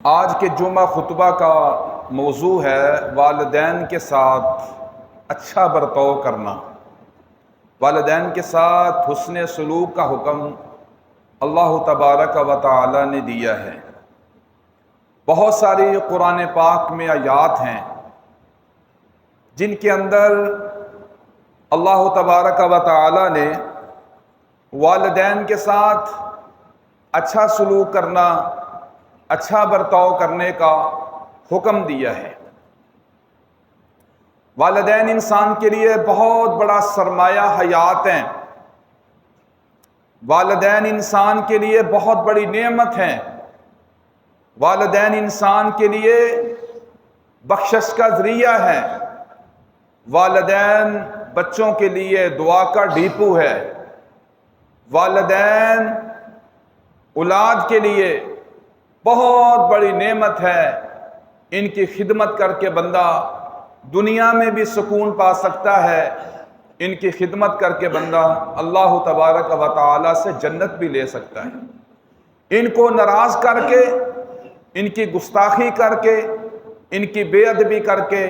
آج کے جمعہ خطبہ کا موضوع ہے والدین کے ساتھ اچھا برتاؤ کرنا۔ والدین کے ساتھ حسن سلوک کا حکم اللہ تبارک و تعالی نے دیا ہے۔ بہت ساری قرآن پاک میں آیات ہیں جن کے اندر اللہ تبارک و تعالی نے والدین کے ساتھ اچھا سلوک کرنا، اچھا برتاؤ کرنے کا حکم دیا ہے۔ والدین انسان کے لیے بہت بڑا سرمایہ حیات ہیں۔ والدین انسان کے لیے بہت بڑی نعمت ہیں۔ والدین انسان کے لیے بخشش کا ذریعہ ہے۔ والدین بچوں کے لیے دعا کا ڈھیپو ہے۔ والدین اولاد کے لیے بہت بڑی نعمت ہے۔ ان کی خدمت کر کے بندہ دنیا میں بھی سکون پا سکتا ہے، ان کی خدمت کر کے بندہ اللہ تبارک و تعالی سے جنت بھی لے سکتا ہے۔ ان کو ناراض کر کے، ان کی گستاخی کر کے، ان کی بے ادبی کر کے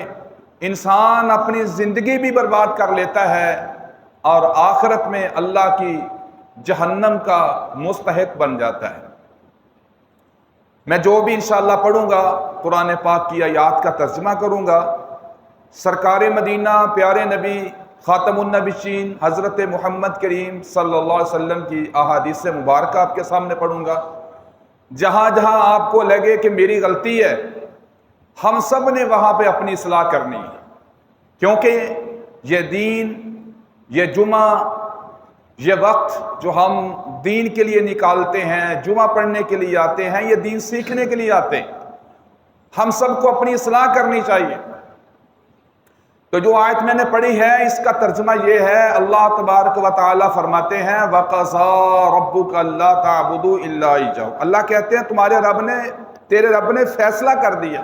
انسان اپنی زندگی بھی برباد کر لیتا ہے اور آخرت میں اللہ کی جہنم کا مستحق بن جاتا ہے۔ میں جو بھی انشاءاللہ پڑھوں گا قرآن پاک کی آیات کا ترجمہ کروں گا۔ سرکار مدینہ پیارے نبی خاتم النبیین حضرت محمد کریم صلی اللہ علیہ وسلم کی احادیث مبارکہ آپ کے سامنے پڑھوں گا۔ جہاں جہاں آپ کو لگے کہ میری غلطی ہے، ہم سب نے وہاں پہ اپنی اصلاح کرنی ہے، کیونکہ یہ دین، یہ جمعہ، یہ وقت جو ہم دین کے لیے نکالتے ہیں، جمعہ پڑھنے کے لیے آتے ہیں، یہ دین سیکھنے کے لیے آتے ہیں۔ ہم سب کو اپنی اصلاح کرنی چاہیے۔ تو جو آیت میں نے پڑھی ہے اس کا ترجمہ یہ ہے، اللہ تبارک و تعالی فرماتے ہیں وَقَضَىٰ رَبُّكَ أَلَّا تَعْبُدُوا إِلَّا إِيَّاهُ۔ اللہ کہتے ہیں تیرے رب نے فیصلہ کر دیا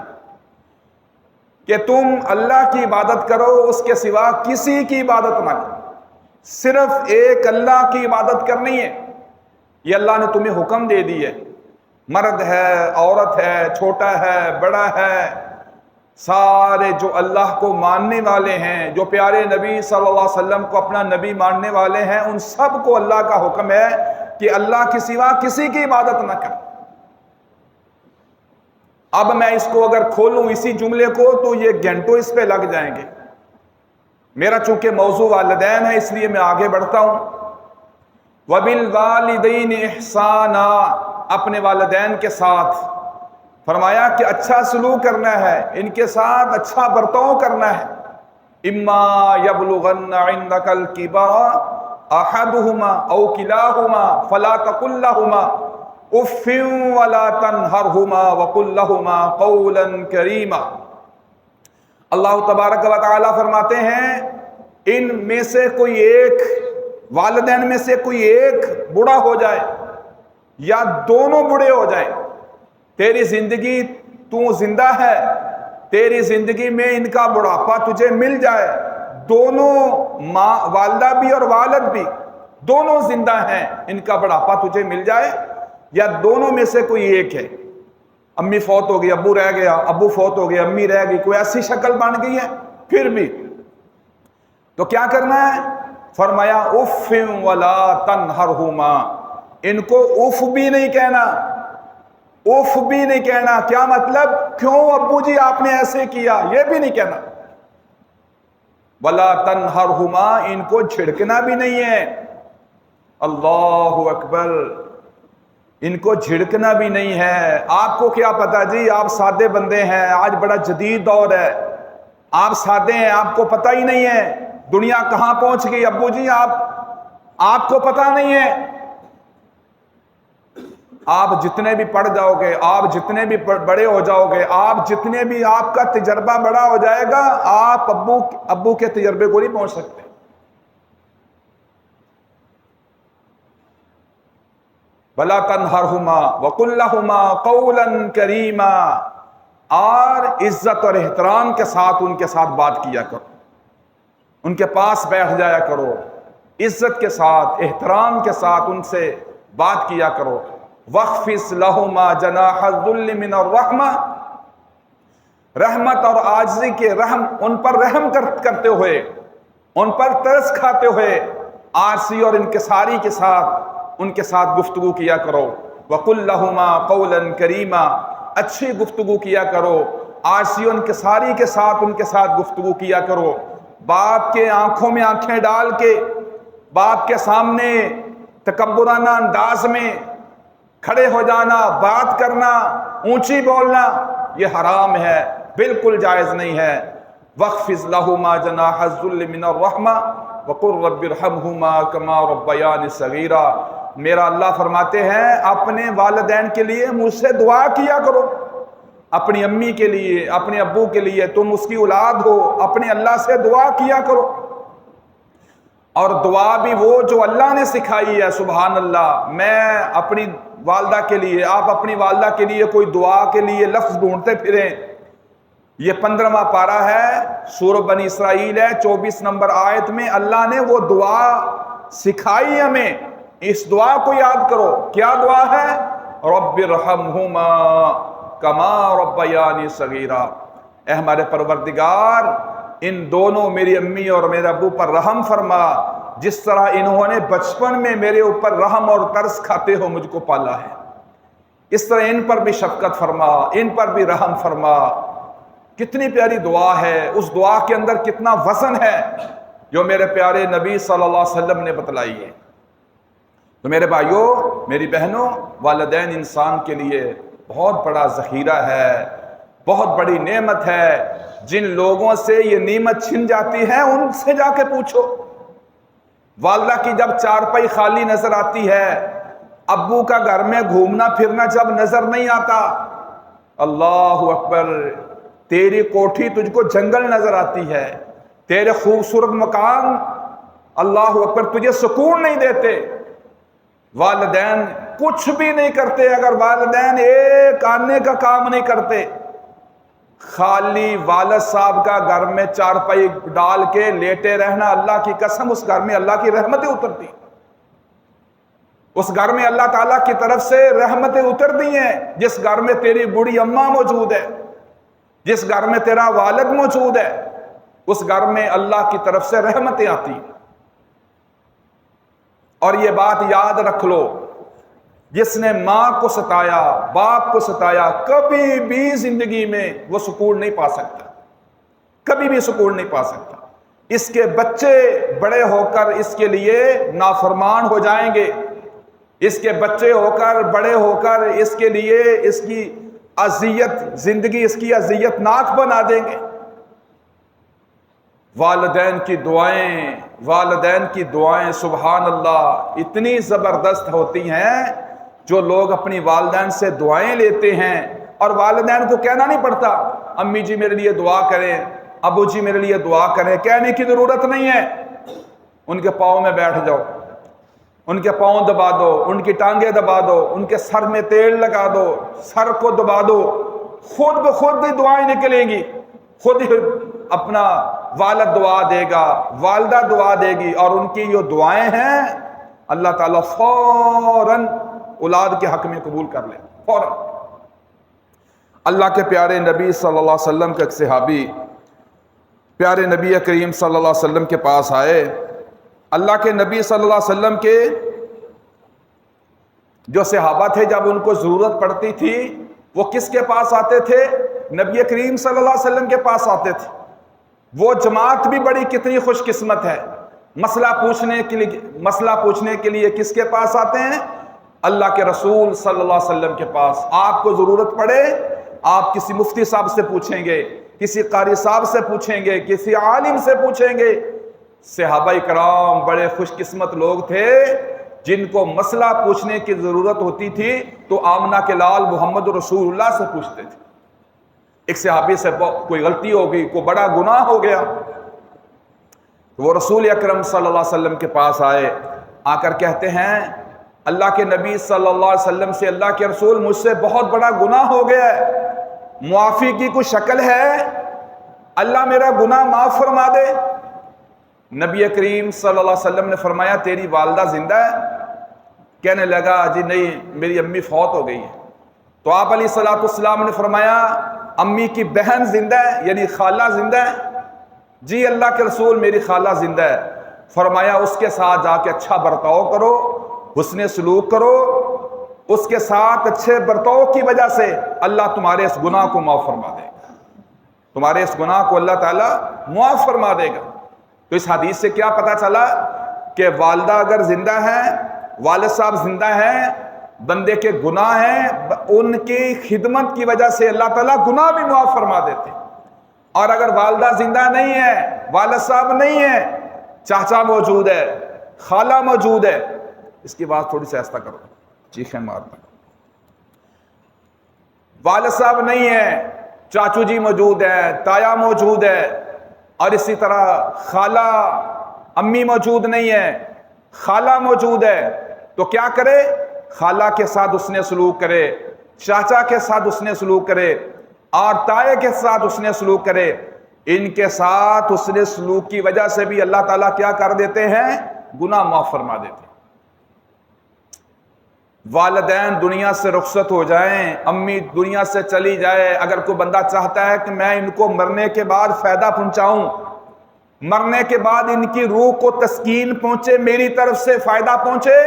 کہ تم اللہ کی عبادت کرو، اس کے سوا کسی کی عبادت نہ کرو، صرف ایک اللہ کی عبادت کرنی ہے۔ یہ اللہ نے تمہیں حکم دے دی ہے۔ مرد ہے، عورت ہے، چھوٹا ہے، بڑا ہے، سارے جو اللہ کو ماننے والے ہیں، جو پیارے نبی صلی اللہ علیہ وسلم کو اپنا نبی ماننے والے ہیں، ان سب کو اللہ کا حکم ہے کہ اللہ کے سوا کسی کی عبادت نہ کریں۔ اب میں اس کو اگر کھولوں اسی جملے کو تو یہ گھنٹوں اس پہ لگ جائیں گے۔ میرا چونکہ موضوع والدین ہے اس لیے میں آگے بڑھتا ہوں۔ وَبِالْوَالِدَيْنِ إِحْسَانًا، اپنے والدین کے ساتھ فرمایا کہ اچھا سلوک کرنا ہے، ان کے ساتھ اچھا برتاؤ کرنا ہے۔ إِمَّا يَبْلُغَنَّ عِنْدَكَ الْكِبَرَ أَحَدُهُمَا أَوْ كِلَاهُمَا فَلَا تَقُل لَّهُمَا اُفٍّ وَلَا تَنْهَرْهُمَا وَقُل لَّهُمَا قَوْلًا كَرِيمًا۔ اللہ تبارک و تعالی فرماتے ہیں ان میں سے کوئی ایک، والدین میں سے کوئی ایک بوڑھا ہو جائے یا دونوں بوڑھے ہو جائیں، تیری زندگی، تو زندہ ہے، تیری زندگی میں ان کا بڑھاپا تجھے مل جائے، دونوں ماں، والدہ بھی اور والد بھی دونوں زندہ ہیں، ان کا بڑھاپا تجھے مل جائے، یا دونوں میں سے کوئی ایک ہے، امی فوت ہو گئی، ابو رہ گیا، ابو فوت ہو گئی، امی رہ گئی، کوئی ایسی شکل بن گئی ہے، پھر بھی تو کیا کرنا ہے؟ فرمایا اف ولا تنہرہما، ان کو اف بھی نہیں کہنا، اف بھی نہیں کہنا۔ کیا مطلب؟ کیوں ابو جی آپ نے ایسے کیا، یہ بھی نہیں کہنا۔ ولا تنہرہما، ان کو جھڑکنا بھی نہیں ہے۔ اللہ اکبر، ان کو جھڑکنا بھی نہیں ہے۔ آپ کو کیا پتا جی، آپ سادے بندے ہیں، آج بڑا جدید دور ہے، آپ سادے ہیں، آپ کو پتہ ہی نہیں ہے دنیا کہاں پہنچ گئی۔ ابو جی آپ کو پتہ نہیں ہے، آپ جتنے بھی پڑھ جاؤ گے، آپ جتنے بھی بڑے ہو جاؤ گے، آپ جتنے بھی آپ کا تجربہ بڑا ہو جائے گا، آپ ابو کے تجربے کو نہیں پہنچ سکتے۔ وَلَا تَنْهَرْهُمَا وَقُلْ لَهُمَا قَوْلًا كَرِيمًا، اور عزت اور احترام کے ساتھ ان کے ساتھ بات کیا کرو، ان کے پاس بیٹھ جایا کرو، عزت کے ساتھ، احترام کے ساتھ ان سے بات کیا کرو۔ وَاخْفِضْ لَهُمَا جَنَاحَ الذُّلِّ مِنَ الرَّحْمَةِ، رحمت اور عاجزی کے ان پر رحم کرتے ہوئے، ان پر ترس کھاتے ہوئے عاجزی اور انکساری کے ساتھ ان کے ساتھ گفتگو کیا کرو۔ وَقُلْ لَهُمَا قَوْلًا كَرِيمًا، اچھی گفتگو کیا کرو، عاجزی اور انکساری کے ساتھ ان کے ساتھ گفتگو کیا کرو۔ باپ کے آنکھوں میں آنکھیں ڈال کے باپ کے سامنے تکبرانہ انداز میں کھڑے ہو جانا، بات کرنا، اونچی بولنا، یہ حرام ہے، بالکل جائز نہیں ہے۔ وَاخْفِضْ لَهُمَا جَنَاحَ الذُّلِّ مِنَ الرَّحْمَةِ وَقُلْ رَبِّ ارْحَمْهُمَا كَمَا رَبَّيَانِي صَغِيرًا، میرا اللہ فرماتے ہیں اپنے والدین کے لیے مجھ سے دعا کیا کرو۔ اپنی امی کے لیے، اپنے ابو کے لیے، تم اس کی اولاد ہو، اپنے اللہ سے دعا کیا کرو۔ اور دعا بھی وہ جو اللہ نے سکھائی ہے، سبحان اللہ۔ میں اپنی والدہ کے لیے، آپ اپنی والدہ کے لیے کوئی دعا کے لیے لفظ ڈھونڈتے پھریں، یہ 15واں پارہ ہے، سورہ بنی اسرائیل ہے، 24 نمبر آیت میں اللہ نے وہ دعا سکھائی ہمیں، اس دعا کو یاد کرو۔ کیا دعا ہے؟ رب ارحمہما کما ربیانی صغیرا، اے ہمارے پروردگار ان دونوں میری امی اور میرے ابو پر رحم فرما، جس طرح انہوں نے بچپن میں میرے اوپر رحم اور ترس کھاتے ہو مجھ کو پالا ہے، اس طرح ان پر بھی شفقت فرما، ان پر بھی رحم فرما۔ کتنی پیاری دعا ہے، اس دعا کے اندر کتنا وزن ہے جو میرے پیارے نبی صلی اللہ علیہ وسلم نے بتلائی ہے۔ تو میرے بھائیوں، میری بہنوں، والدین انسان کے لیے بہت بڑا ذخیرہ ہے، بہت بڑی نعمت ہے۔ جن لوگوں سے یہ نعمت چھن جاتی ہے ان سے جا کے پوچھو۔ والدہ کی جب چارپائی خالی نظر آتی ہے، ابو کا گھر میں گھومنا پھرنا جب نظر نہیں آتا، اللہ اکبر، تیری کوٹھی تجھ کو جنگل نظر آتی ہے، تیرے خوبصورت مکان اللہ اکبر تجھے سکون نہیں دیتے، والدین کچھ بھی نہیں کرتے، اگر والدین ایک آنے کا کام نہیں کرتے، خالی والد صاحب کا گھر میں چارپائی ڈال کے لیٹے رہنا، اللہ کی قسم اس گھر میں اللہ کی رحمتیں اترتی، اس گھر میں اللہ تعالیٰ کی طرف سے رحمتیں اترتی ہیں۔ جس گھر میں تیری بوڑھی اماں موجود ہے، جس گھر میں تیرا والد موجود ہے، اس گھر میں اللہ کی طرف سے رحمتیں آتی ہیں۔ اور یہ بات یاد رکھ لو، جس نے ماں کو ستایا، باپ کو ستایا، کبھی بھی زندگی میں وہ سکون نہیں پا سکتا، کبھی بھی سکون نہیں پا سکتا۔ اس کے بچے بڑے ہو کر اس کے لیے نافرمان ہو جائیں گے، اس کے بچے ہو کر بڑے ہو کر اس کے لیے اس کی اذیت، زندگی اس کی اذیت ناک بنا دیں گے۔ والدین کی دعائیں سبحان اللہ اتنی زبردست ہوتی ہیں، جو لوگ اپنی والدین سے دعائیں لیتے ہیں، اور والدین کو کہنا نہیں پڑتا امی جی میرے لیے دعا کریں، ابو جی میرے لیے دعا کریں، کہنے کی ضرورت نہیں ہے۔ ان کے پاؤں میں بیٹھ جاؤ، ان کے پاؤں دبا دو، ان کی ٹانگیں دبا دو، ان کے سر میں تیل لگا دو، سر کو دبا دو، خود بخود ہی دعائیں نکلیں گی، خود ہی اپنا والد دعا دے گا، والدہ دعا دے گی، اور ان کی جو دعائیں ہیں اللہ تعالیٰ فوراً اولاد کے حق میں قبول کر لے، فوراً۔ اللہ کے پیارے نبی صلی اللہ علیہ وسلم کے ایک صحابی پیارے نبی کریم صلی اللہ علیہ وسلم کے پاس آئے۔ اللہ کے نبی صلی اللہ علیہ وسلم کے جو صحابہ تھے، جب ان کو ضرورت پڑتی تھی وہ کس کے پاس آتے تھے؟ نبی کریم صلی اللہ علیہ وسلم کے پاس آتے تھے۔ وہ جماعت بھی بڑی کتنی خوش قسمت ہے، مسئلہ پوچھنے کے لیے کس کے پاس آتے ہیں؟ اللہ کے رسول صلی اللہ علیہ وسلم کے پاس۔ آپ کو ضرورت پڑے آپ کسی مفتی صاحب سے پوچھیں گے، کسی قاری صاحب سے پوچھیں گے، کسی عالم سے پوچھیں گے۔ صحابہ کرام بڑے خوش قسمت لوگ تھے، جن کو مسئلہ پوچھنے کی ضرورت ہوتی تھی تو آمنہ کے لال محمد رسول اللہ سے پوچھتے تھے۔ ایک صحابی سے کوئی غلطی ہو گئی، کوئی بڑا گناہ ہو گیا، وہ رسول اکرم صلی اللہ علیہ وسلم کے پاس آئے، آ کر کہتے ہیں اللہ کے نبی صلی اللہ علیہ وسلم سے، اللہ کے رسول مجھ سے بہت بڑا گناہ ہو گیا ہے، معافی کی کوئی شکل ہے؟ اللہ میرا گناہ معاف فرما دے۔ نبی کریم صلی اللہ علیہ وسلم نے فرمایا تیری والدہ زندہ ہے؟ کہنے لگا جی نہیں میری امی فوت ہو گئی ہے. تو آپ علیہ الصلوۃ والسلام نے فرمایا امی کی بہن زندہ ہے یعنی خالہ زندہ ہے؟ جی اللہ کے رسول میری خالہ زندہ ہے. فرمایا اس کے ساتھ جا کے اچھا برتاؤ کرو، حسن سلوک کرو، اس کے ساتھ اچھے برتاؤ کی وجہ سے اللہ تمہارے اس گناہ کو معاف فرما دے گا، تمہارے اس گناہ کو اللہ تعالیٰ معاف فرما دے گا. تو اس حدیث سے کیا پتہ چلا کہ والدہ اگر زندہ ہے، والد صاحب زندہ ہیں، بندے کے گناہ ہیں، ان کی خدمت کی وجہ سے اللہ تعالیٰ گناہ بھی معاف فرما دیتے. اور اگر والدہ زندہ نہیں ہے، والد صاحب نہیں ہے، چاچا موجود ہے، خالہ موجود ہے، اس کی بات تھوڑی سی آہستہ کرو، چیخیں مارنا. والد صاحب نہیں ہے، چاچو جی موجود ہے، تایا موجود ہے، اور اسی طرح خالہ امی موجود نہیں ہے، خالہ موجود ہے، تو کیا کرے؟ خالہ کے ساتھ اس نے سلوک کرے، چاچا کے ساتھ اس نے سلوک کرے، اور تائے کے ساتھ اس نے سلوک کرے. ان کے ساتھ اس نے سلوک کی وجہ سے بھی اللہ تعالیٰ کیا کر دیتے ہیں؟ گناہ معاف فرما دیتے ہیں. والدین دنیا سے رخصت ہو جائیں، امی دنیا سے چلی جائے، اگر کوئی بندہ چاہتا ہے کہ میں ان کو مرنے کے بعد فائدہ پہنچاؤں، مرنے کے بعد ان کی روح کو تسکین پہنچے، میری طرف سے فائدہ پہنچے،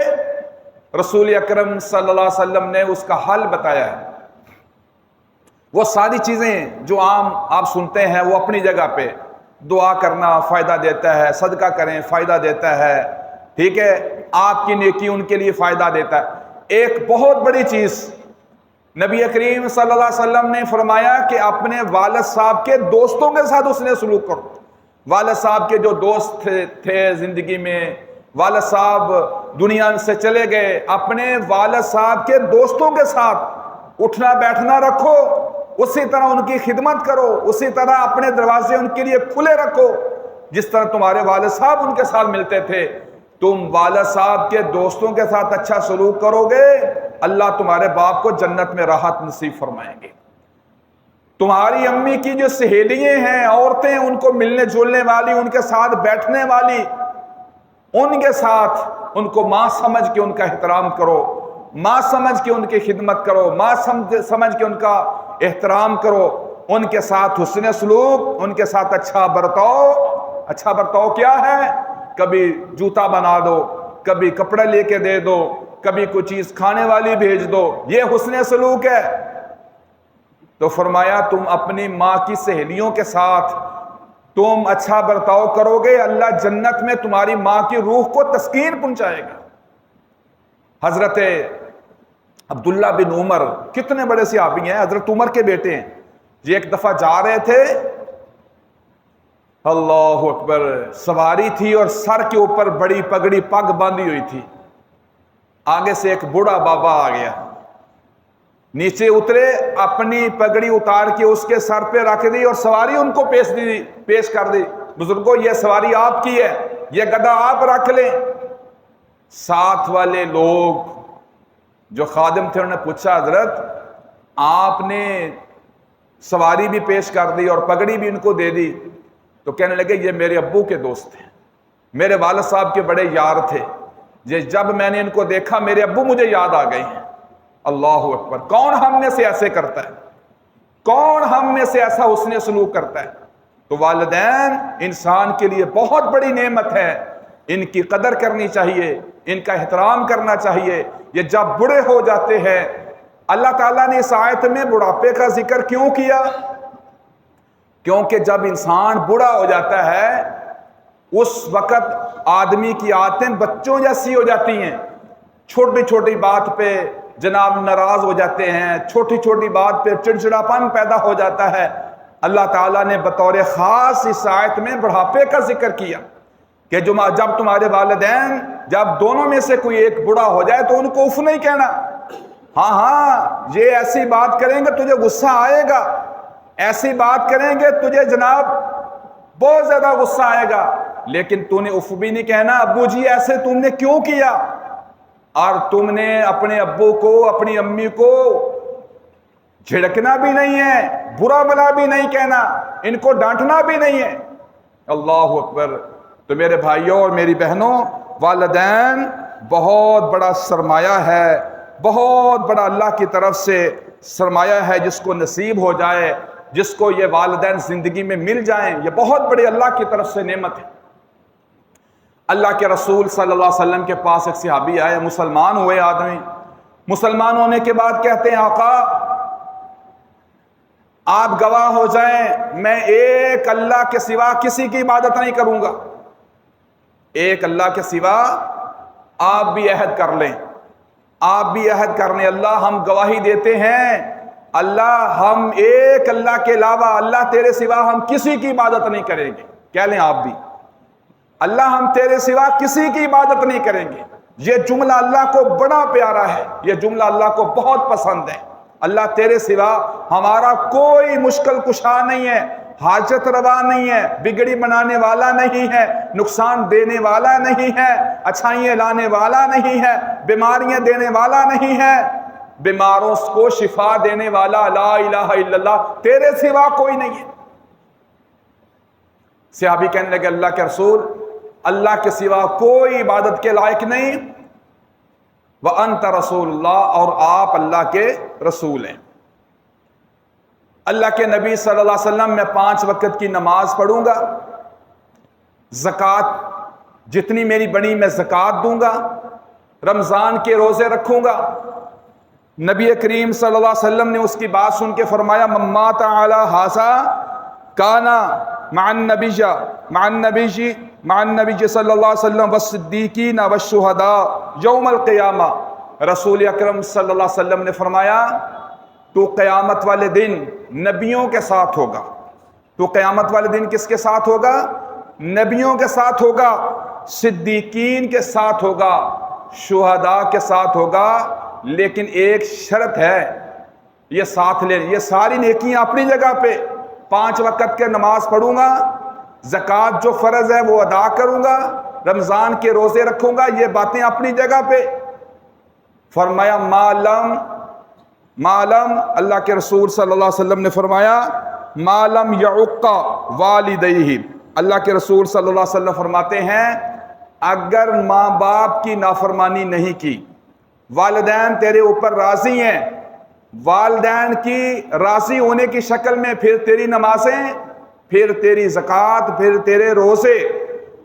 رسول اکرم صلی اللہ علیہ وسلم نے اس کا حل بتایا ہے. وہ ساری چیزیں جو عام آپ سنتے ہیں وہ اپنی جگہ پہ، دعا کرنا فائدہ دیتا ہے، صدقہ کریں فائدہ دیتا ہے، ٹھیک ہے، آپ کی نیکی ان کے لیے فائدہ دیتا ہے. ایک بہت بڑی چیز نبی کریم صلی اللہ علیہ وسلم نے فرمایا کہ اپنے والد صاحب کے دوستوں کے ساتھ اس نے سلوک کرو. والد صاحب کے جو دوست تھے زندگی میں، والد صاحب دنیا سے چلے گئے، اپنے والد صاحب کے دوستوں کے ساتھ اٹھنا بیٹھنا رکھو، اسی طرح ان کی خدمت کرو، اسی طرح اپنے دروازے ان کے لیے کھلے رکھو جس طرح تمہارے والد صاحب ان کے ساتھ ملتے تھے. تم والد صاحب کے دوستوں کے ساتھ اچھا سلوک کرو گے، اللہ تمہارے باپ کو جنت میں راحت نصیب فرمائیں گے. تمہاری امی کی جو سہیلیاں ہیں، عورتیں، ان کو ملنے جلنے والی، ان کے ساتھ بیٹھنے والی، ان کے ساتھ ان کو ماں سمجھ کے ان کا احترام کرو، ماں سمجھ کے ان کی خدمت کرو، ماں سمجھ کے ان کا احترام کرو، ان کے ساتھ حسن سلوک، ان کے ساتھ اچھا برتاؤ. اچھا برتاؤ کیا ہے؟ کبھی جوتا بنا دو، کبھی کپڑے لے کے دے دو، کبھی کوئی چیز کھانے والی بھیج دو، یہ حسن سلوک ہے. تو فرمایا تم اپنی ماں کی سہیلیوں کے ساتھ تم اچھا برتاؤ کرو گے، اللہ جنت میں تمہاری ماں کی روح کو تسکین پہنچائے گا. حضرت عبداللہ بن عمر کتنے بڑے صحابی ہیں، حضرت عمر کے بیٹے ہیں. یہ ایک دفعہ جا رہے تھے، اللہ اکبر، سواری تھی اور سر کے اوپر بڑی پگڑی پگ باندھی ہوئی تھی. آگے سے ایک بوڑھا بابا آ گیا، نیچے اترے، اپنی پگڑی اتار کے اس کے سر پہ رکھ دی اور سواری ان کو پیش کر دی. بزرگوں یہ سواری آپ کی ہے، یہ گدھا آپ رکھ لیں. ساتھ والے لوگ جو خادم تھے انہوں نے پوچھا حضرت آپ نے سواری بھی پیش کر دی اور پگڑی بھی ان کو دے دی؟ تو کہنے لگے یہ میرے ابو کے دوست ہیں، میرے والد صاحب کے بڑے یار تھے، جب میں نے ان کو دیکھا میرے ابو مجھے یاد آ گئے ہیں. اللہ اکبر. کون ہم میں سے ایسے کرتا ہے؟ کون ہم میں سے ایسا حسن سلوک کرتا ہے؟ تو والدین انسان کے لیے بہت بڑی نعمت ہے، ان کی قدر کرنی چاہیے، ان کا احترام کرنا چاہیے. یہ جب بوڑھے ہو جاتے ہیں، اللہ تعالیٰ نے اس آیت میں بڑھاپے کا ذکر کیوں کیا؟ کیونکہ جب انسان بوڑھا ہو جاتا ہے اس وقت آدمی کی عادتیں بچوں جیسی ہو جاتی ہیں. چھوٹی چھوٹی بات پہ جناب ناراض ہو جاتے ہیں، چھوٹی چھوٹی بات پہ چڑچڑاپن پیدا ہو جاتا ہے. اللہ تعالیٰ نے بطور خاص اس آیت میں بڑھاپے کا ذکر کیا کہ جب تمہارے والدین جب دونوں میں سے کوئی ایک بوڑھا ہو جائے تو ان کو اف نہیں کہنا. ہاں یہ ایسی بات کریں گے تجھے غصہ آئے گا، ایسی بات کریں گے تجھے جناب بہت زیادہ غصہ آئے گا، لیکن تو نے اف بھی نہیں کہنا. ابو جی ایسے تم نے کیوں کیا؟ اور تم نے اپنے ابو کو اپنی امی کو جھڑکنا بھی نہیں ہے، برا بلا بھی نہیں کہنا، ان کو ڈانٹنا بھی نہیں ہے. اللہ اکبر. تو میرے بھائیوں اور میری بہنوں، والدین بہت بڑا سرمایہ ہے، بہت بڑا اللہ کی طرف سے سرمایہ ہے جس کو نصیب ہو جائے، جس کو یہ والدین زندگی میں مل جائیں، یہ بہت بڑی اللہ کی طرف سے نعمت ہے۔ اللہ کے رسول صلی اللہ علیہ وسلم کے پاس ایک صحابی آئے، مسلمان ہوئے آدمی، مسلمان ہونے کے بعد کہتے ہیں آقا آپ گواہ ہو جائیں میں ایک اللہ کے سوا کسی کی عبادت نہیں کروں گا، ایک اللہ کے سوا آپ بھی عہد کر لیں، آپ بھی عہد کر لیں، اللہ ہم گواہی دیتے ہیں اللہ ہم ایک اللہ کے علاوہ اللہ تیرے سوا ہم کسی کی عبادت نہیں کریں گے، کہہ لیں آپ بھی اللہ ہم تیرے سوا کسی کی عبادت نہیں کریں گے۔ یہ جملہ اللہ کو بڑا پیارا ہے، یہ جملہ اللہ کو بہت پسند ہے، اللہ تیرے سوا ہمارا کوئی مشکل کشا نہیں ہے، حاجت روا نہیں ہے، بگڑی بنانے والا نہیں ہے، نقصان دینے والا نہیں ہے، اچھائیاں لانے والا نہیں ہے، بیماریاں دینے والا نہیں ہے، بیماروں کو شفا دینے والا لا الہ الا اللہ تیرے سوا کوئی نہیں ہے۔ صحابی کہنے لگے اللہ کے رسول اللہ کے سوا کوئی عبادت کے لائق نہیں، وَأَنْتَ رَسُولُ اللَّهِ اور آپ اللہ کے رسول ہیں۔ اللہ کے نبی صلی اللہ علیہ وسلم میں 5 وقت کی نماز پڑھوں گا، زکوٰۃ جتنی میری بنی میں زکوٰۃ دوں گا، رمضان کے روزے رکھوں گا۔ نبی کریم صلی اللہ علیہ وسلم نے اس کی بات سن کے فرمایا من مات علی ھذا کان مع النبی صلی اللہ علیہ وسلم والصدیقین والشہداء یوم القیامہ۔ رسول اکرم صلی اللہ علیہ وسلم نے فرمایا تو قیامت والے دن نبیوں کے ساتھ ہوگا، تو قیامت والے دن کس کے ساتھ ہوگا؟ نبیوں کے ساتھ ہوگا، صدیقین کے ساتھ ہوگا، شہداء کے ساتھ ہوگا، لیکن ایک شرط ہے یہ ساتھ لیں، یہ ساری نیکیاں اپنی جگہ پہ، 5 وقت کے نماز پڑھوں گا، زکوٰۃ جو فرض ہے وہ ادا کروں گا، رمضان کے روزے رکھوں گا، یہ باتیں اپنی جگہ پہ۔ فرمایا معلم اللہ کے رسول صلی اللہ علیہ وسلم نے فرمایا معلم یعق والدیہ، اللہ کے رسول صلی اللہ علیہ وسلم فرماتے ہیں اگر ماں باپ کی نافرمانی نہیں کی، والدین تیرے اوپر راضی ہیں، والدین کی راضی ہونے کی شکل میں پھر تیری نمازیں، پھر تیری زکوٰۃ، پھر تیرے روزے،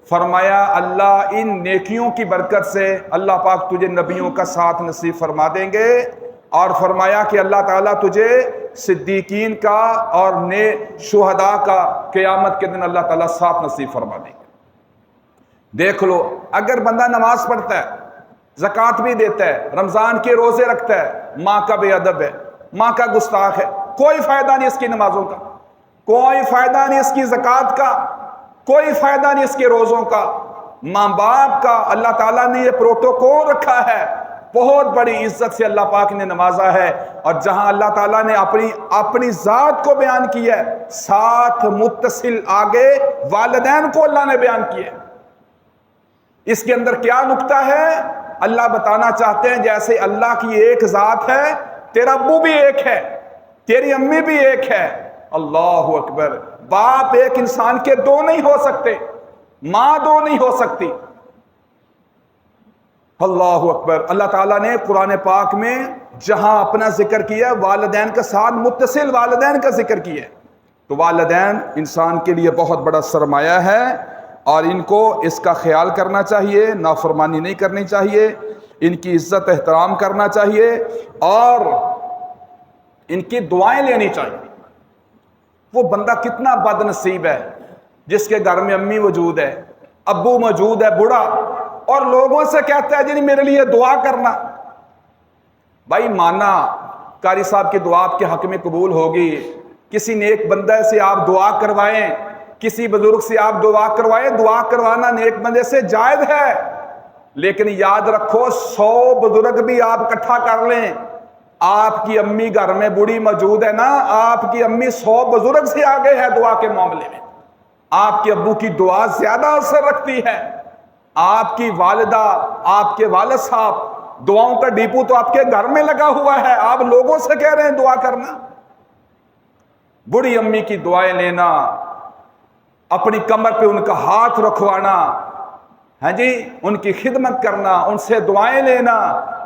فرمایا اللہ ان نیکیوں کی برکت سے اللہ پاک تجھے نبیوں کا ساتھ نصیب فرما دیں گے، اور فرمایا کہ اللہ تعالیٰ تجھے صدیقین کا اور شہداء کا قیامت کے دن اللہ تعالیٰ ساتھ نصیب فرما دیں گے۔ دیکھ لو اگر بندہ نماز پڑھتا ہے، زکوٰۃ بھی دیتا ہے، رمضان کے روزے رکھتا ہے، ماں کا بے ادب ہے، ماں کا گستاخ ہے، کوئی فائدہ نہیں اس کی نمازوں کا، کوئی فائدہ نہیں اس کی زکوٰۃ کا، کوئی فائدہ نہیں اس کے روزوں کا۔ ماں باپ کا اللہ تعالیٰ نے یہ پروٹوکول رکھا ہے، بہت بڑی عزت سے اللہ پاک نے نوازا ہے، اور جہاں اللہ تعالیٰ نے اپنی ذات کو بیان کیا ہے، ساتھ متصل آگے والدین کو اللہ نے بیان کیا ہے۔ اس کے اندر کیا نکتہ ہے؟ اللہ بتانا چاہتے ہیں جیسے اللہ کی ایک ذات ہے، تیرا ابو بھی ایک ہے، تیری امی بھی ایک ہے، اللہ اکبر، باپ ایک انسان کے 2 نہیں ہو سکتے، ماں 2 نہیں ہو سکتی، اللہ اکبر۔ اللہ تعالیٰ نے قرآن پاک میں جہاں اپنا ذکر کیا والدین کے ساتھ متصل والدین کا ذکر کیا ہے، تو والدین انسان کے لیے بہت بڑا سرمایہ ہے، اور ان کو اس کا خیال کرنا چاہیے، نافرمانی نہیں کرنی چاہیے، ان کی عزت احترام کرنا چاہیے، اور ان کی دعائیں لینی چاہیے۔ وہ بندہ کتنا بد نصیب ہے جس کے گھر میں امی موجود ہے، ابو موجود ہے بوڑھا، اور لوگوں سے کہتا ہے جی میرے لیے دعا کرنا۔ بھائی مانا قاری صاحب کی دعا آپ کے حق میں قبول ہوگی، کسی نیک بندے سے آپ دعا کروائیں، کسی بزرگ سے آپ دعا کروائیں، دعا کروانا نیک بندے سے جائز ہے، لیکن یاد رکھو 100 بزرگ بھی آپ اکٹھا کر لیں، آپ کی امی گھر میں بوڑھی موجود ہے نا، آپ کی امی 100 بزرگ سے آگے ہے دعا کے معاملے میں، آپ کے ابو کی دعا زیادہ اثر رکھتی ہے، آپ کی والدہ، آپ کے والد صاحب، دعاؤں کا ڈیپو تو آپ کے گھر میں لگا ہوا ہے، آپ لوگوں سے کہہ رہے ہیں دعا کرنا۔ بڑی امی کی دعائیں لینا، اپنی کمر پہ ان کا ہاتھ رکھوانا، ہاں جی، ان کی خدمت کرنا، ان سے دعائیں لینا،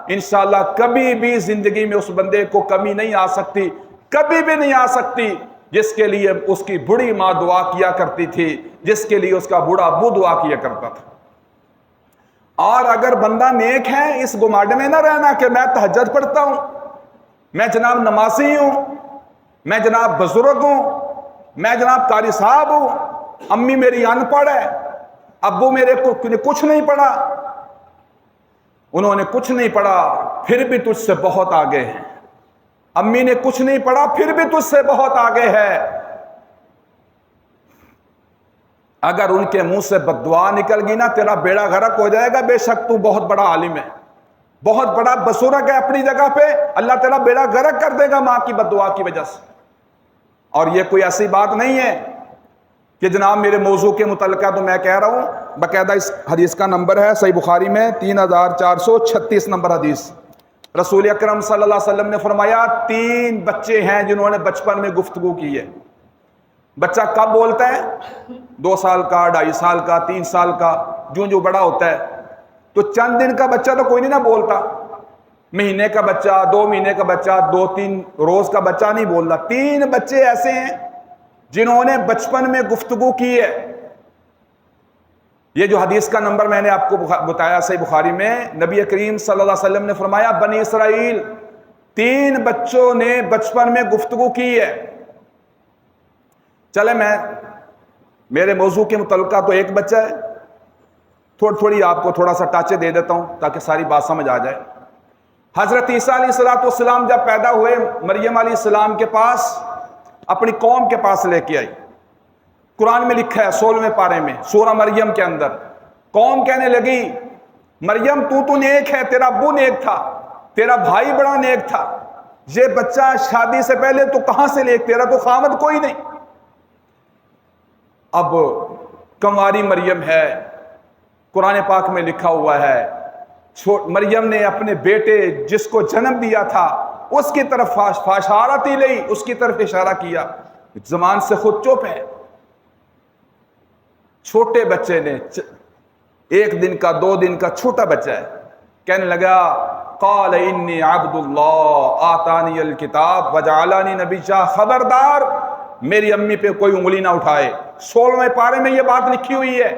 انشاءاللہ کبھی بھی زندگی میں اس بندے کو کمی نہیں آ سکتی، کبھی بھی نہیں آ سکتی، جس کے لیے اس کی بڑی ماں دعا کیا کرتی تھی، جس کے لیے اس کا بوڑھا ابو دعا کیا کرتا تھا۔ اور اگر بندہ نیک ہے، اس گماڈ میں نہ رہنا کہ میں تہجد پڑھتا ہوں، میں جناب نمازی ہوں، میں جناب بزرگ ہوں، میں جناب قاری صاحب ہوں، امی میری ان پڑھ ہے، ابو میرے کو کچھ نہیں پڑھا، انہوں نے کچھ نہیں پڑھا پھر بھی تجھ سے بہت آگے ہیں، امی نے کچھ نہیں پڑھا پھر بھی تجھ سے بہت آگے ہے۔ اگر ان کے منہ سے بد دعا نکل گئی نا، تیرا بیڑا غرق ہو جائے گا، بے شک تو بہت بڑا عالم ہے، بہت بڑا بزرگ ہے اپنی جگہ پہ، اللہ تیرا بیڑا غرق کر دے گا ماں کی بد دعا کی وجہ سے۔ اور یہ کوئی ایسی بات نہیں ہے کہ جناب میرے موضوع کے متعلقہ تو میں کہہ رہا ہوں، باقاعدہ اس حدیث کا نمبر ہے صحیح بخاری میں 3436 نمبر حدیث۔ رسول اکرم صلی اللہ علیہ وسلم نے فرمایا 3 بچے ہیں جنہوں نے بچپن میں گفتگو کی ہے۔ بچہ کب بولتا ہے؟ 2 سال کا، 2.5 سال کا، 3 سال کا، جو بڑا ہوتا ہے۔ تو چند دن کا بچہ تو کوئی نہیں نہ بولتا، مہینے کا بچہ، 2 مہینے کا بچہ، 2-3 روز کا بچہ نہیں بولتا۔ 3 بچے ایسے ہیں جنہوں نے بچپن میں گفتگو کی ہے۔ یہ جو حدیث کا نمبر میں نے آپ کو بتایا صحیح بخاری میں، نبی کریم صلی اللہ علیہ وسلم نے فرمایا بنی اسرائیل 3 بچوں نے بچپن میں گفتگو کی ہے۔ چلے میرے موضوع کے متعلقہ تو ایک بچہ ہے، تھوڑی آپ کو تھوڑا سا ٹاچے دے دیتا ہوں تاکہ ساری بات سمجھ آ جائے۔ حضرت عیسیٰ علیہ السلام جب پیدا ہوئے، مریم علیہ السلام کے پاس، اپنی قوم کے پاس لے کے آئی۔ قرآن میں لکھا ہے 16ویں پارے میں سورہ مریم کے اندر، قوم کہنے لگی مریم تو نیک ہے، تیرا ابو نیک تھا، تیرا بھائی بڑا نیک تھا، یہ بچہ شادی سے پہلے تو کہاں سے نیک، تیرا تو خامد کوئی نہیں۔ اب کنواری مریم ہے، قرآن پاک میں لکھا ہوا ہے مریم نے اپنے بیٹے جس کو جنم دیا تھا اس کی طرف فاشارتی لئی، اس کی طرف اشارہ کیا، زبان سے خود چپ ہے۔ چھوٹے بچے نے، 1 دن کا 2 دن کا چھوٹا بچہ ہے، کہنے لگا قال انی عبد اللہ آتانی الکتاب وجعلانی نبیا، خبردار میری امی پہ کوئی انگلی نہ اٹھائے۔ 16ویں پارے میں یہ بات لکھی ہوئی ہے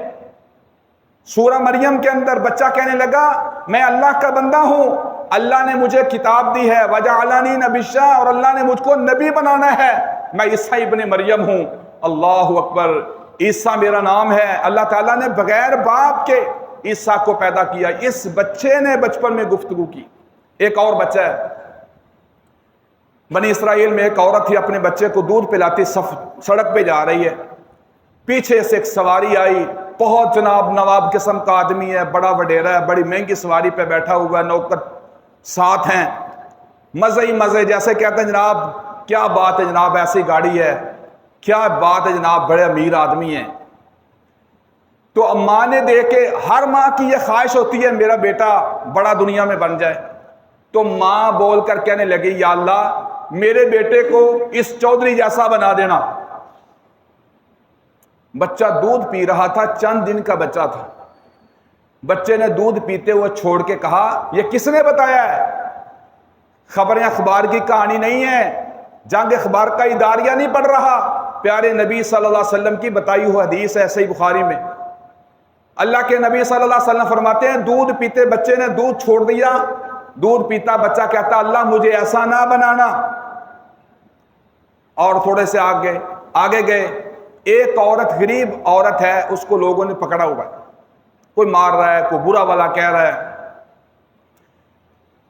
سورہ مریم کے اندر۔ بچہ کہنے لگا میں اللہ کا بندہ ہوں، اللہ نے مجھے کتاب دی ہے، وجعلانی نبیا، اور اللہ نے مجھ کو نبی بنانا ہے، میں عیسیٰ ابن مریم ہوں۔ اللہ اکبر، عیسیٰ میرا نام ہے، اللہ تعالیٰ نے بغیر باپ کے عیسیٰ کو پیدا کیا۔ اس بچے نے بچپن میں گفتگو کی۔ ایک اور بچہ ہے، بنی اسرائیل میں ایک عورت تھی، اپنے بچے کو دودھ پلاتی، سڑک پہ جا رہی ہے، پیچھے سے ایک سواری آئی، بہت جناب نواب قسم کا آدمی ہے، بڑا وڈیرا ہے، بڑی مہنگی سواری پہ بیٹھا ہوا ہے، نوکر ساتھ ہیں، مزے ہی مزے، جیسے کہتے ہیں جناب کیا بات ہے جناب، ایسی گاڑی ہے، کیا بات ہے جناب، بڑے امیر آدمی ہیں۔ تو ماں نے دیکھ کے، ہر ماں کی یہ خواہش ہوتی ہے میرا بیٹا بڑا دنیا میں بن جائے، تو ماں بول کر کہنے لگی یا اللہ میرے بیٹے کو اس چودھری جیسا بنا دینا۔ بچہ دودھ پی رہا تھا، چند دن کا بچہ تھا، بچے نے دودھ پیتے ہوئے چھوڑ کے کہا یہ کس نے بتایا ہے؟ خبریں اخبار کی کہانی نہیں ہے، جنگ اخبار کا اداریہ نہیں پڑھ رہا، پیارے نبی صلی اللہ علیہ وسلم کی بتائی ہوئی حدیث ہے صحیح بخاری میں۔ اللہ کے نبی صلی اللہ علیہ وسلم فرماتے ہیں دودھ پیتے بچے نے دودھ چھوڑ دیا، دودھ پیتا بچہ کہتا اللہ مجھے ایسا نہ بنانا، اور تھوڑے سے آگے گئے، ایک عورت، غریب عورت ہے، اس کو لوگوں نے پکڑا ہوا ہے، کوئی مار رہا ہے، کوئی برا والا کہہ رہا ہے،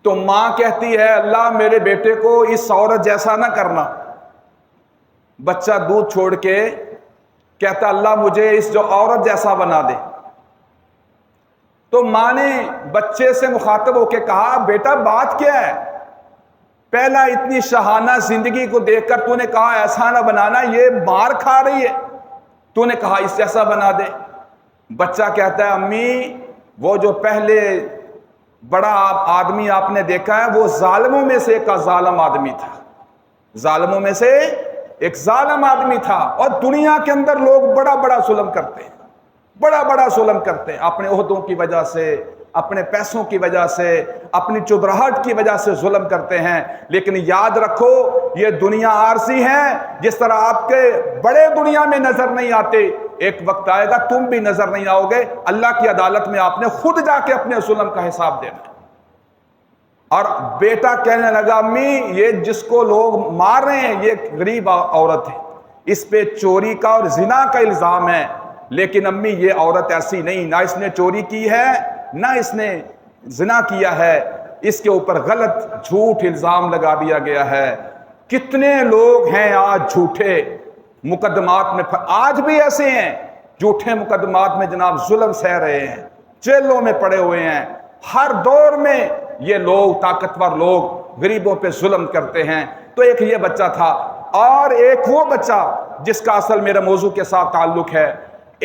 تو ماں کہتی ہے اللہ میرے بیٹے کو اس عورت جیسا نہ کرنا۔ بچہ دودھ چھوڑ کے کہتا اللہ مجھے اس جو عورت جیسا بنا دے۔ تو ماں نے بچے سے مخاطب ہو کے کہا بیٹا بات کیا ہے؟ پہلا اتنی شاہانہ زندگی کو دیکھ کر تو نے کہا ایسا نہ بنانا، یہ مار کھا رہی ہے، تو نے کہا اس جیسا بنا دے۔ بچہ کہتا ہے امی وہ جو پہلے بڑا آدمی آپ نے دیکھا ہے وہ ظالموں میں سے ایک ظالم آدمی تھا، ظالموں میں سے ایک ظالم آدمی تھا، اور دنیا کے اندر لوگ بڑا بڑا ظلم کرتے ہیں، بڑا بڑا ظلم کرتے ہیں، اپنے عہدوں کی وجہ سے، اپنے پیسوں کی وجہ سے، اپنی چودراہٹ کی وجہ سے ظلم کرتے ہیں۔ لیکن یاد رکھو یہ دنیا عارضی ہے، جس طرح آپ کے بڑے دنیا میں نظر نہیں آتے، ایک وقت آئے گا تم بھی نظر نہیں آؤ گے، اللہ کی عدالت میں آپ نے خود جا کے اپنے ظلم کا حساب دینا۔ اور بیٹا کہنے لگا امی یہ جس کو لوگ مار رہے ہیں یہ غریب عورت ہے، اس پہ چوری کا اور زنا کا الزام ہے، لیکن امی یہ عورت ایسی نہیں، نہ اس نے چوری کی ہے نہ اس نے زنا کیا ہے، اس کے اوپر غلط جھوٹ الزام لگا دیا گیا ہے۔ کتنے لوگ ہیں آج جھوٹے مقدمات میں، آج بھی ایسے ہیں جھوٹے مقدمات میں جناب ظلم سہ رہے ہیں، جیلوں میں پڑے ہوئے ہیں۔ ہر دور میں یہ لوگ طاقتور لوگ غریبوں پہ ظلم کرتے ہیں۔ تو ایک یہ بچہ تھا، اور ایک وہ بچہ جس کا اصل میرے موضوع کے ساتھ تعلق ہے۔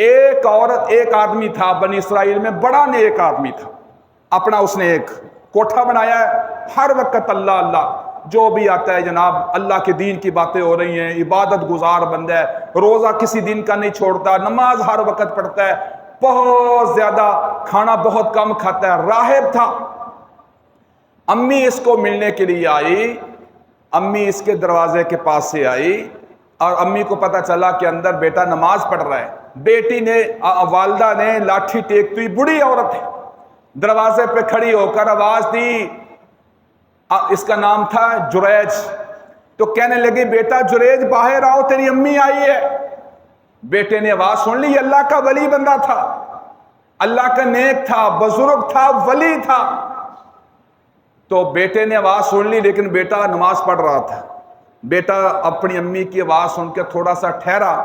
ایک عورت، ایک آدمی تھا بنی اسرائیل میں، بڑا نیک آدمی تھا، اپنا اس نے ایک کوٹھا بنایا ہے، ہر وقت اللہ اللہ، جو بھی آتا ہے جناب اللہ کے دین کی باتیں ہو رہی ہیں، عبادت گزار بندہ ہے، روزہ کسی دن کا نہیں چھوڑتا، نماز ہر وقت پڑھتا ہے، بہت زیادہ کھانا بہت کم کھاتا ہے، راہب تھا۔ امی اس کو ملنے کے لیے آئی، امی اس کے دروازے کے پاس سے آئی، اور امی کو پتا چلا کہ اندر بیٹا نماز پڑھ رہا ہے۔ بیٹی نے، والدہ نے لاٹھی ٹیکتی ہوئی، بڑی عورت ہے، دروازے پہ کھڑی ہو کر آواز دی، اس کا نام تھا جریج، تو کہنے لگی بیٹا جریج باہر آؤ تیری امی آئی ہے۔ بیٹے نے آواز سن لی، اللہ کا ولی بندہ تھا، اللہ کا نیک تھا، بزرگ تھا، ولی تھا۔ تو بیٹے نے آواز سن لی، لیکن بیٹا نماز پڑھ رہا تھا۔ بیٹا اپنی امی کی آواز سن کے تھوڑا سا ٹھہرا،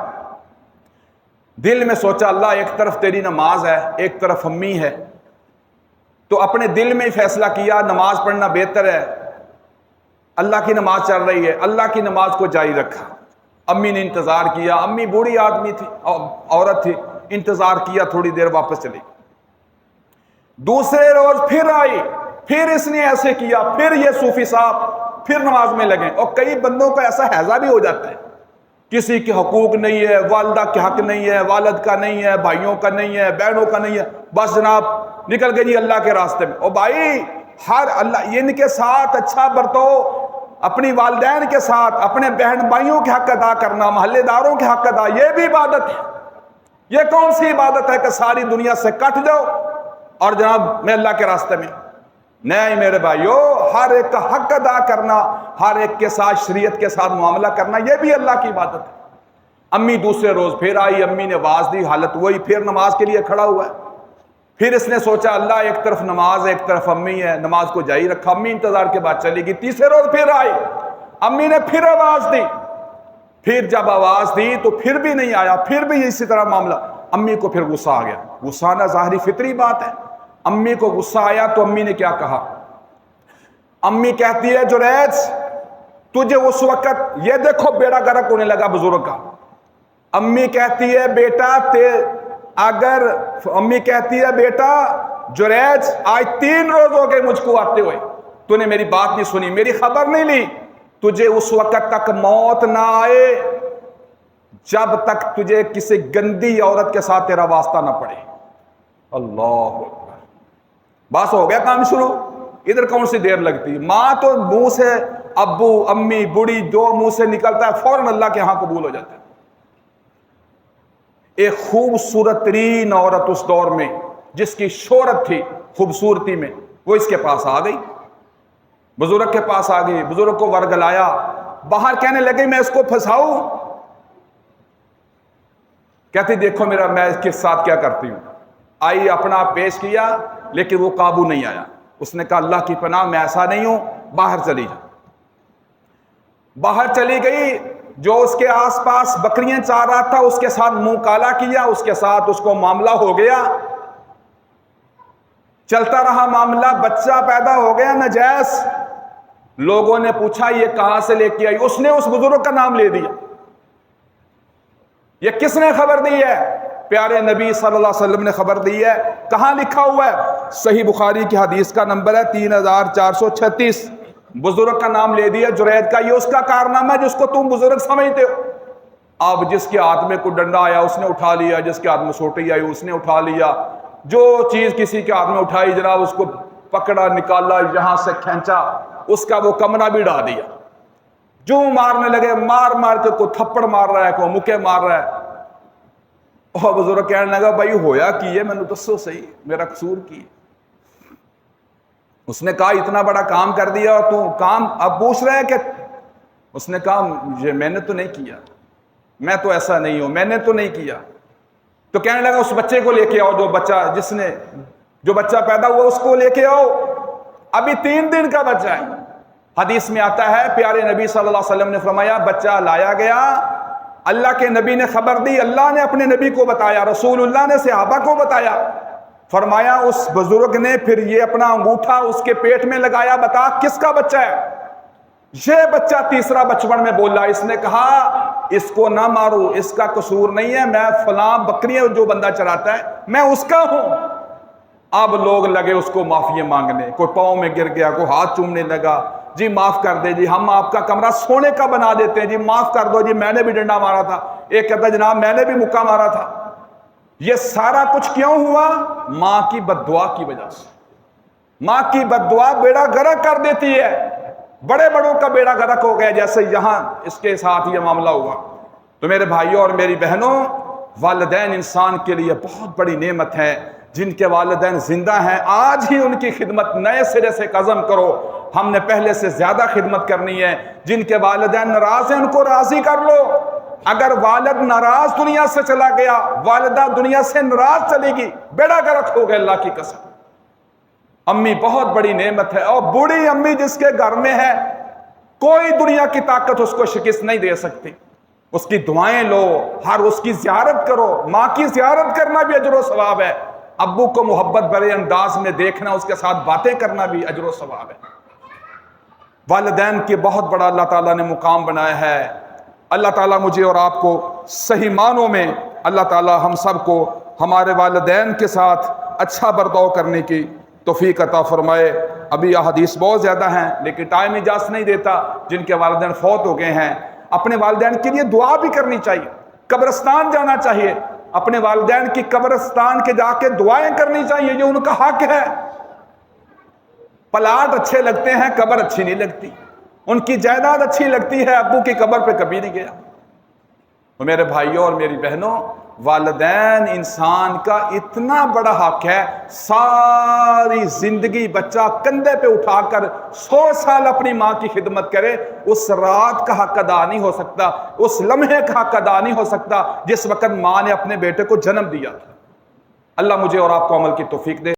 دل میں سوچا اللہ ایک طرف تیری نماز ہے ایک طرف امی ہے، تو اپنے دل میں فیصلہ کیا نماز پڑھنا بہتر ہے، اللہ کی نماز چل رہی ہے، اللہ کی نماز کو جاری رکھا۔ امی نے انتظار کیا، امی بوڑھی آدمی تھی، عورت تھی، انتظار کیا، تھوڑی دیر واپس چلی۔ دوسرے روز پھر آئی، پھر اس نے ایسے کیا، پھر یہ صوفی صاحب پھر نماز میں لگے۔ اور کئی بندوں کا ایسا ہیضہ بھی ہو جاتا ہے، کسی کے حقوق نہیں ہے، والدہ کے حق نہیں ہے، والد کا نہیں ہے، بھائیوں کا نہیں ہے، بہنوں کا نہیں ہے، بس جناب نکل گئی اللہ کے راستے میں۔ او بھائی، ہر اللہ ان کے ساتھ اچھا برتو، اپنی والدین کے ساتھ، اپنے بہن بھائیوں کے حق ادا کرنا، محلے داروں کے حق ادا، یہ بھی عبادت ہے۔ یہ کون سی عبادت ہے کہ ساری دنیا سے کٹ جاؤ اور جناب میں اللہ کے راستے میں؟ نہیں میرے بھائیو، ہر ایک کا حق ادا کرنا، ہر ایک کے ساتھ شریعت کے ساتھ معاملہ کرنا، یہ بھی اللہ کی عبادت ہے۔ امی دوسرے روز پھر آئی، امی نے آواز دی، حالت وہی، پھر نماز کے لیے کھڑا ہوا ہے۔ پھر اس نے سوچا اللہ ایک طرف نماز ہے ایک طرف امی ہے، نماز کو جاری رکھا، امی انتظار کے بعد چلی گئی۔ تیسرے روز پھر آئی، امی نے پھر آواز دی، پھر جب آواز دی تو پھر بھی نہیں آیا، پھر بھی اسی طرح معاملہ۔ امی کو پھر غصہ آ گیا، غصہ آنا ظاہری فطری بات ہے۔ امی کو غصہ آیا تو امی نے کیا کہا؟ امی کہتی ہے جریج تجھے اس وقت، یہ دیکھو بیڑا گرک ہونے لگا بزرگ کا۔ امی کہتی ہے بیٹا امی کہتی ہے بیٹا جریج آج 3 روز ہو گئے مجھ کو آتے ہوئے، تو نے میری بات نہیں سنی، میری خبر نہیں لی، تجھے اس وقت تک موت نہ آئے جب تک تجھے کسی گندی عورت کے ساتھ تیرا واسطہ نہ پڑے۔ اللہ اکبر، بس ہو گیا کام شروع، ادھر کون سی دیر لگتی؟ ماں تو منہ سے، ابو امی بوڑھی جو منہ سے نکلتا ہے فوراً اللہ کے ہاں قبول ہو جاتا ہے۔ ایک خوبصورت ترین عورت اس دور میں جس کی شہرت تھی خوبصورتی میں، وہ اس کے پاس آ گئی، بزرگ کے پاس آ گئی، بزرگ کو ورگلایا، باہر کہنے لگی میں اس کو پھنساؤں؟ کہتی دیکھو میں اس کے ساتھ کیا کرتی ہوں۔ آئی، اپنا آپ پیش کیا، لیکن وہ قابو نہیں آیا۔ اس نے کہا اللہ کی پناہ میں ایسا نہیں ہوں، باہر چلی جا۔ باہر چلی گئی، جو اس کے آس پاس بکریاں چار رہا تھا اس کے ساتھ منہ کالا کیا، اس کے ساتھ اس کو معاملہ ہو گیا، چلتا رہا معاملہ، بچہ پیدا ہو گیا نجائز۔ لوگوں نے پوچھا یہ کہاں سے لے کے آئی؟ اس نے اس بزرگ کا نام لے دیا۔ یہ کس نے خبر دی ہے؟ پیارے نبی صلی اللہ علیہ وسلم نے خبر دی ہے۔ کہاں لکھا ہوا ہے؟ صحیح بخاری کی حدیث کا نمبر ہے 3436۔ بزرگ کا نام لے دیا جریج کا، یہ اس کا کارنامہ ہے جس کو تم بزرگ سمجھتے ہو۔ اب جس کے ہاتھ میں کوئی ڈنڈا آیا اس نے اٹھا لیا، جس کے ہاتھ میں سوٹی آئی اس نے اٹھا لیا، جو چیز کسی کے ہاتھ میں اٹھائی جناب اس کو پکڑا، نکالا، یہاں سے کھینچا، اس کا وہ کمرہ بھی ڈال دیا، جو مارنے لگے، مار مار کے کوئی تھپڑ مار رہا ہے، کوئی مکے مار رہا ہے۔ اور بزرگ کہنے لگا بھائی ہویا کی ہے، میں نے دسو صحیح میرا قصور کی؟ اس نے کہا اتنا بڑا کام کر دیا اور تو کام اب پوچھ رہے ہیں کہ، اس نے کہا یہ میں نے تو نہیں کیا، میں تو ایسا نہیں ہوں، میں نے تو نہیں کیا۔ تو کہنے لگا اس بچے کو لے کے آؤ، جو بچہ پیدا ہوا اس کو لے کے آؤ، ابھی 3 دن کا بچہ ہے۔ حدیث میں آتا ہے پیارے نبی صلی اللہ علیہ وسلم نے فرمایا بچہ لایا گیا، اللہ کے نبی نے خبر دی، اللہ نے اپنے نبی کو بتایا، رسول اللہ نے صحابہ کو بتایا، فرمایا اس بزرگ نے پھر یہ اپنا انگوٹھا اس کے پیٹ میں لگایا، بتا کس کا بچہ ہے؟ یہ بچہ تیسرا بچپن میں بولا، اس نے کہا اس کو نہ مارو، اس کا قصور نہیں ہے، میں فلاں بکریاں جو بندہ چراتا ہے میں اس کا ہوں۔ اب لوگ لگے اس کو معافی مانگنے، کوئی پاؤں میں گر گیا، کوئی ہاتھ چومنے لگا، جی معاف کر دے جی، ہم آپ کا کمرہ سونے کا بنا دیتے ہیں جی، معاف کر دو جی، میں نے بھی ڈنڈا مارا تھا، ایک کہتا جناب میں نے بھی مکہ مارا تھا۔ یہ سارا کچھ کیوں ہوا؟ ماں کی بد دعا کی وجہ سے۔ ماں کی بد دعا بیڑا غرق کر دیتی ہے، بڑے بڑوں کا بیڑا غرق ہو گیا، جیسے یہاں اس کے ساتھ یہ معاملہ ہوا۔ تو میرے بھائیوں اور میری بہنوں، والدین انسان کے لیے بہت بڑی نعمت ہے۔ جن کے والدین زندہ ہیں آج ہی ان کی خدمت نئے سرے سے عزم کرو، ہم نے پہلے سے زیادہ خدمت کرنی ہے۔ جن کے والدین ناراض ہیں ان کو راضی کر لو۔ اگر والد ناراض دنیا سے چلا گیا، والدہ دنیا سے ناراض چلے گی، بیڑا غرق ہو گیا اللہ کی قسم۔ امی بہت بڑی نعمت ہے، اور بوڑھی امی جس کے گھر میں ہے کوئی دنیا کی طاقت اس کو شکست نہیں دے سکتی۔ اس کی دعائیں لو، ہر اس کی زیارت کرو، ماں کی زیارت کرنا بھی اجر و ثواب ہے، ابو کو محبت بھرے انداز میں دیکھنا، اس کے ساتھ باتیں کرنا بھی اجر و ثواب ہے۔ والدین کے بہت بڑا اللہ تعالیٰ نے مقام بنایا ہے۔ اللہ تعالیٰ مجھے اور آپ کو صحیح معنوں میں، اللہ تعالیٰ ہم سب کو ہمارے والدین کے ساتھ اچھا برتاؤ کرنے کی توفیق عطا فرمائے۔ ابھی احادیث بہت زیادہ ہیں لیکن ٹائم اجازت نہیں دیتا۔ جن کے والدین فوت ہو گئے ہیں اپنے والدین کے لیے دعا بھی کرنی چاہیے، قبرستان جانا چاہیے، اپنے والدین کی قبرستان کے جا کے دعائیں کرنی چاہیے، یہ ان کا حق ہے۔ پلاٹ اچھے لگتے ہیں، قبر اچھی نہیں لگتی، ان کی جائیداد اچھی لگتی ہے، ابو کی قبر پہ کبھی نہیں گیا۔ تو میرے بھائیوں اور میری بہنوں، والدین انسان کا اتنا بڑا حق ہے، ساری زندگی بچہ کندھے پہ اٹھا کر 100 سال اپنی ماں کی خدمت کرے، اس رات کا حق ادا نہیں ہو سکتا، اس لمحے کا حق ادا نہیں ہو سکتا جس وقت ماں نے اپنے بیٹے کو جنم دیا تھا۔ اللہ مجھے اور آپ کو عمل کی توفیق دے۔